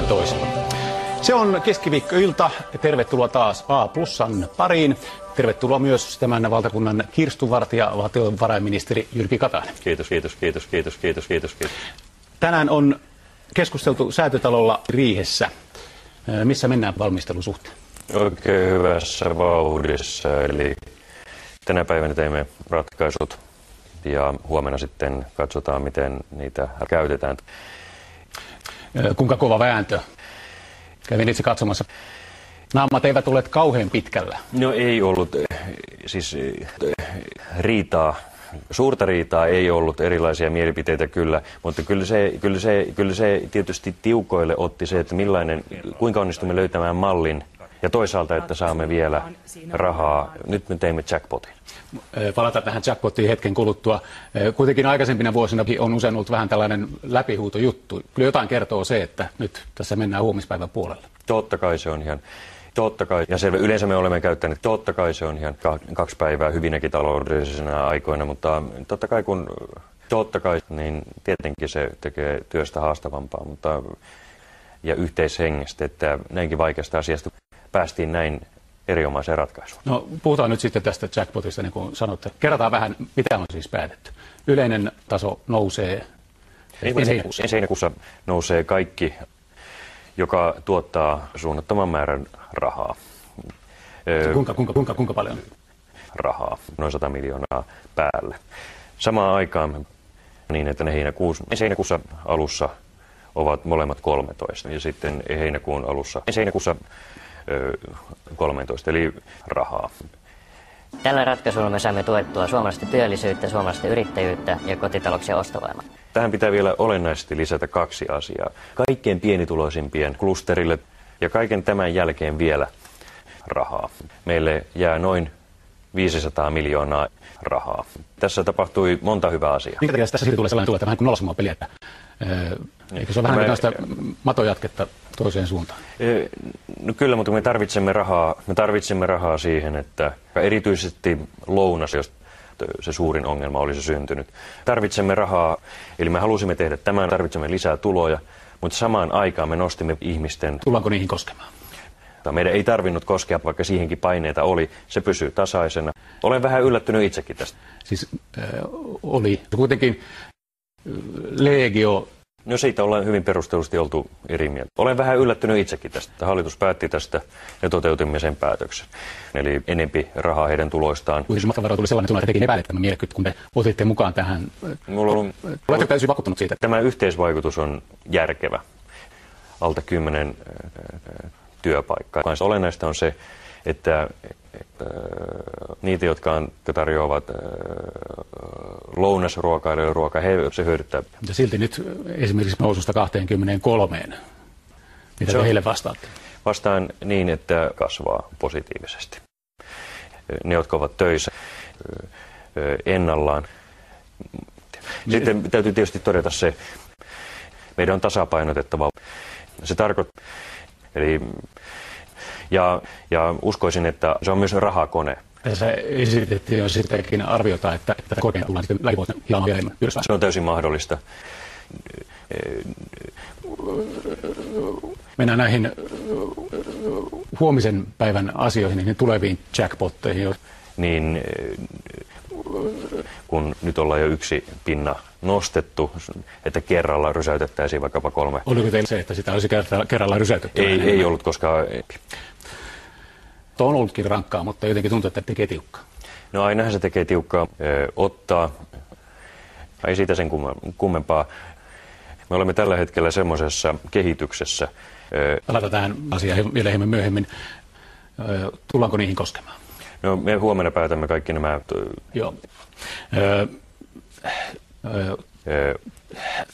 toisella. Se on keskiviikkoilta. Tervetuloa taas A+:n pariin. Tervetuloa myös tämän valtakunnan kirstunvartija, valtiovarainministeri Jyrki Katainen. Kiitos. Tänään on keskusteltu Säätytalolla riihessä. Missä mennään valmistelun suhteen? Oikein hyvässä vauhdissa, eli tänä päivänä teimme ratkaisut ja huomenna sitten katsotaan, miten niitä käytetään. Kuinka kova vääntö? Kävin itse katsomassa. Naamat eivät olleet kauhean pitkällä. No ei ollut, siis riitaa. Suurta riitaa ei ollut, erilaisia mielipiteitä kyllä, mutta kyllä se tietysti tiukoille otti se, että kuinka onnistumme löytämään mallin ja toisaalta, että saamme vielä rahaa. Nyt me teimme jackpotin. Palataan tähän jackpotiin hetken kuluttua. Kuitenkin aikaisempina vuosina on usein ollut vähän tällainen läpihuutojuttu. Kyllä jotain kertoo se, että nyt tässä mennään huomispäivän puolelle. Totta kai se on ihan. Totta kai, ja yleensä me olemme käyttäneet, totta kai se on ihan 2 päivää hyvinäkin taloudellisena aikoina, mutta totta kai, niin tietenkin se tekee työstä haastavampaa, ja yhteishengestä, että näinkin vaikeasta asiasta päästiin näin erinomaiseen ratkaisuun. No puhutaan nyt sitten tästä jackpotista, niin kuin sanotte. Kerrotaan vähän, mitä on siis päätetty. Yleinen taso nousee ensi heinäkuussa nousee kaikki, joka tuottaa suunnattoman määrän rahaa. Kuinka paljon? Rahaa, noin 100 miljoonaa päälle. Samaan aikaan niin, että ne heinäkuussa alussa ovat molemmat 13 ja sitten heinäkuun alussa 13, eli rahaa. Tällä ratkaisulla me saamme tuettua suomalaista työllisyyttä, suomalaista yrittäjyyttä ja kotitalouksien ostovoimaa. Tähän pitää vielä olennaisesti lisätä 2 asiaa. Kaikkein pienituloisimpien klusterille ja kaiken tämän jälkeen vielä rahaa. Meille jää noin 500 miljoonaa rahaa. Tässä tapahtui monta hyvää asiaa. Minkä takia tässä siitä tulee sellainen vähän kuin nollasumapeli, että eikö se ole vähän tällaista matojatketta toiseen suuntaan? No kyllä, mutta me tarvitsemme rahaa siihen, että erityisesti lounas, jos se suurin ongelma olisi syntynyt. Tarvitsemme rahaa, eli me halusimme tehdä tämän, tarvitsemme lisää tuloja, mutta samaan aikaan me nostimme ihmisten. Tullaanko niihin koskemaan? Meidän ei tarvinnut koskea, vaikka siihenkin paineita oli. Se pysyy tasaisena. Olen vähän yllättynyt itsekin tästä. Siis oli kuitenkin legio. No siitä ollaan hyvin perustellusti oltu eri mieltä. Olen vähän yllättynyt itsekin tästä. Hallitus päätti tästä ja toteutimme sen päätöksen. Eli enempi rahaa heidän tuloistaan. Matkavero tuli sellainen tunne, että tekin epäilettävän mielekkyyttä, kun te otitte mukaan tähän. Oletko täysin vakuuttunut siitä? Tämä yhteisvaikutus on järkevä. Alta 10 työpaikkaa. Olennaista on se, että niitä, jotka tarjoavat lounasruokailuja ruokaa, se hyödyttää. Ja silti nyt esimerkiksi noususta 23. Mitä te heille vastaatte? Vastaan niin, että kasvaa positiivisesti. Ne, jotka ovat töissä ennallaan. Sitten täytyy tietysti todeta se, meidän on tasapainotettava. Se tarkoittaa, eli ja uskoisin, että se on myös rahakone. Tässä esitettiin jo sittenkin arviota, että korkein tullaan sitten lähivuosina hieman vielä enemmän ylöspäin. Se on täysin mahdollista. Mennään näihin huomisen päivän asioihin, niihin tuleviin jackpotteihin. Niin kun nyt ollaan jo 1 pinna nostettu, että kerralla rysäytettäisiin vaikkapa 3. Oliko teillä se, että sitä olisi kerralla rysäytetty? Ei ollut, koska on ollutkin rankkaa, mutta jotenkin tuntuu, että tekee tiukkaa. No ainahan se tekee tiukkaa ottaa. Ei siitä sen kummempaa. Me olemme tällä hetkellä semmoisessa kehityksessä. Palataan tähän asiaan vielä hieman myöhemmin. Tullaanko niihin koskemaan? No me huomenna päätämme kaikki nämä. Joo.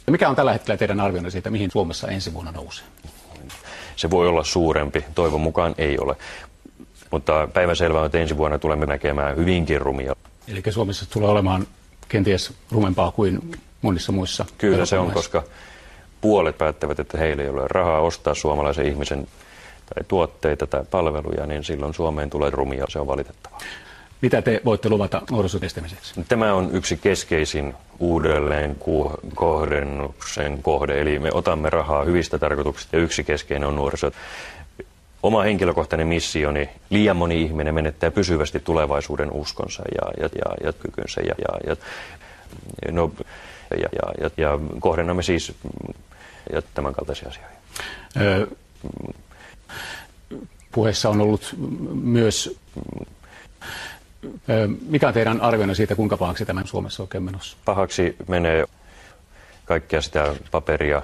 Mikä on tällä hetkellä teidän arvionne siitä, mihin Suomessa ensi vuonna nousee? Se voi olla suurempi. Toivon mukaan ei ole. Mutta päivänselvää on, että ensi vuonna tulemme näkemään hyvinkin rumia. Eli Suomessa tulee olemaan kenties rumempaa kuin monissa muissa. Kyllä se on, koska puolet päättävät, että heillä ei ole rahaa ostaa suomalaisen ihmisen tai tuotteita tai palveluja, niin silloin Suomeen tulee rumia. Se on valitettavaa. Mitä te voitte luvata nuorisotyön estämiseksi? Tämä on yksi keskeisin uudelleen kohdennuksen kohde, eli me otamme rahaa hyvistä tarkoituksista ja yksi keskeinen on nuoriso. Oma henkilökohtainen missioni, liian moni ihminen menettää pysyvästi tulevaisuuden uskonsa ja kykynsä ja kohdennamme siis tämän kaltaisia asioita. Puheessa on ollut myös, mikä on teidän arvionne siitä, kuinka pahaksi tämä Suomessa oikein menossa? Pahaksi menee kaikkea sitä paperia,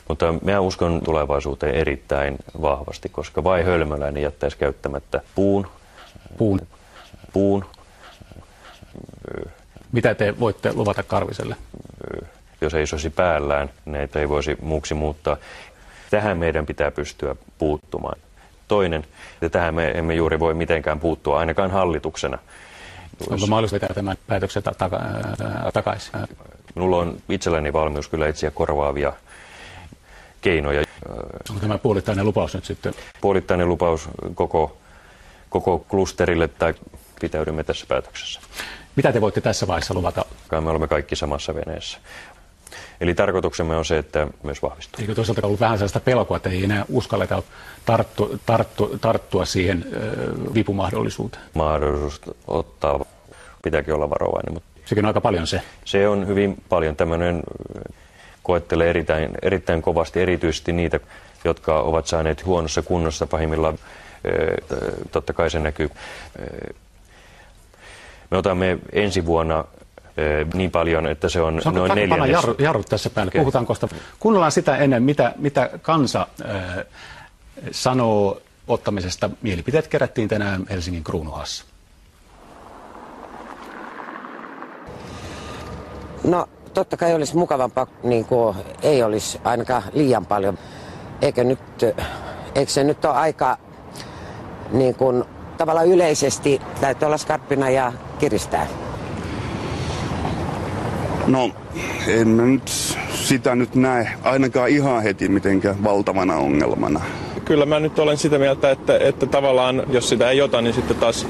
mutta minä uskon tulevaisuuteen erittäin vahvasti, koska vain hölmöläinen jättäisi käyttämättä puun. Mitä te voitte luvata Karviselle? Jos ei se olisi päällään, näitä ei voisi muuksi muuttaa. Tähän meidän pitää pystyä puuttumaan. Toinen, että tähän me emme juuri voi mitenkään puuttua, ainakaan hallituksena. Onko mahdollista vetää tämän päätöksen takaisin? Minulla on itselläni valmius kyllä etsiä korvaavia keinoja. Onko tämä puolittainen lupaus nyt sitten? Puolittainen lupaus koko klusterille tai pitäydymme tässä päätöksessä. Mitä te voitte tässä vaiheessa luvata? Me olemme kaikki samassa veneessä. Eli tarkoituksemme on se, että myös vahvistuu. Eikö toisaalta ollut vähän sellaista pelkoa, että ei enää uskalleta tarttua siihen vipumahdollisuuteen? Mahdollisuus ottaa, pitääkin olla varovainen. Mutta sekin on aika paljon se. Se on hyvin paljon. Tämmöinen koettelee erittäin kovasti, erityisesti niitä, jotka ovat saaneet huonossa kunnossa pahimmillaan. Totta kai se näkyy. Me otamme ensi vuonna niin paljon, että se on noin neljännes. Jarrut tässä päälle. Okay. Puhutaanko sitä? Kuunnellaan sitä ennen, mitä kansa sanoo ottamisesta. Mielipiteet kerättiin tänään Helsingin Kruunuhassa. No totta kai olisi mukavampaa, niin kuin ei olisi ainakaan liian paljon. Eikö se nyt ole aika niin kuin, tavallaan yleisesti täytyy olla skarppina ja kiristää? No, en mä nyt sitä nyt näe ainakaan ihan heti mitenkään valtavana ongelmana. Kyllä mä nyt olen sitä mieltä, että tavallaan jos sitä ei ota, niin sitten taas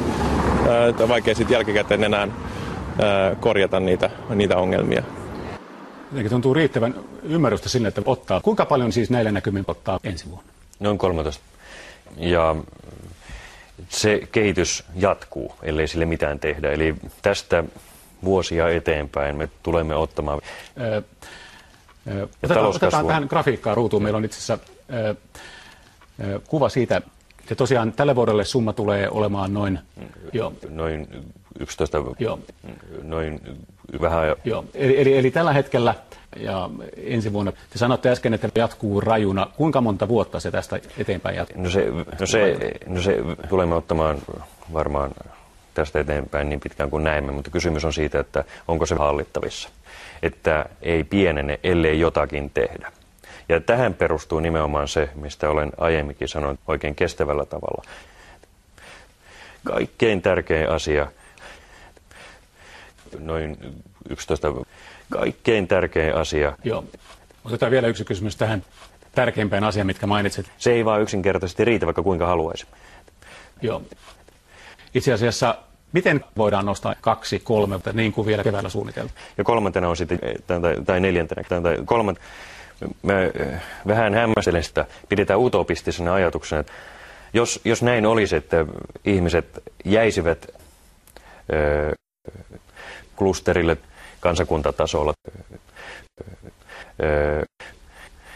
vaikea sitten jälkikäteen enää korjata niitä ongelmia. Jotenkin tuntuu riittävän ymmärrystä sinne, että ottaa. Kuinka paljon siis näillä näkymin ottaa ensi vuonna? Noin 13. Ja se kehitys jatkuu, ellei sille mitään tehdä. Eli tästä vuosia eteenpäin me tulemme ottamaan. Otetaan tähän grafiikkaan ruutuun. Meillä on itse asiassa kuva siitä, että tosiaan tälle vuodelle summa tulee olemaan noin 11, noin vähän. Joo. Eli tällä hetkellä ja ensi vuonna, te sanotte äsken, että jatkuu rajuna. Kuinka monta vuotta se tästä eteenpäin jatkuu? No se tulemme ottamaan varmaan tästä eteenpäin niin pitkään kuin näemme, mutta kysymys on siitä, että onko se hallittavissa. Että ei pienene, ellei jotakin tehdä. Ja tähän perustuu nimenomaan se, mistä olen aiemminkin sanonut oikein kestävällä tavalla. Kaikkein tärkein asia, noin 11, kaikkein tärkein asia. Joo. Otetaan vielä yksi kysymys tähän tärkeimpään asiaan, mitkä mainitsit. Se ei vaan yksinkertaisesti riitä, vaikka kuinka haluaisi. Joo. Itse asiassa, miten voidaan nostaa 2, 3, niin kuin vielä keväällä suunniteltu? Ja kolmantena on sitten, tai neljäntenä, mä vähän hämmästelen sitä, pidetään utopistisena ajatuksena, että jos näin olisi, että ihmiset jäisivät klusterille kansakuntatasolla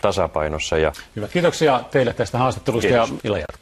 tasapainossa. Hyvä. Kiitoksia teille tästä haastattelusta ja illan jatkoa.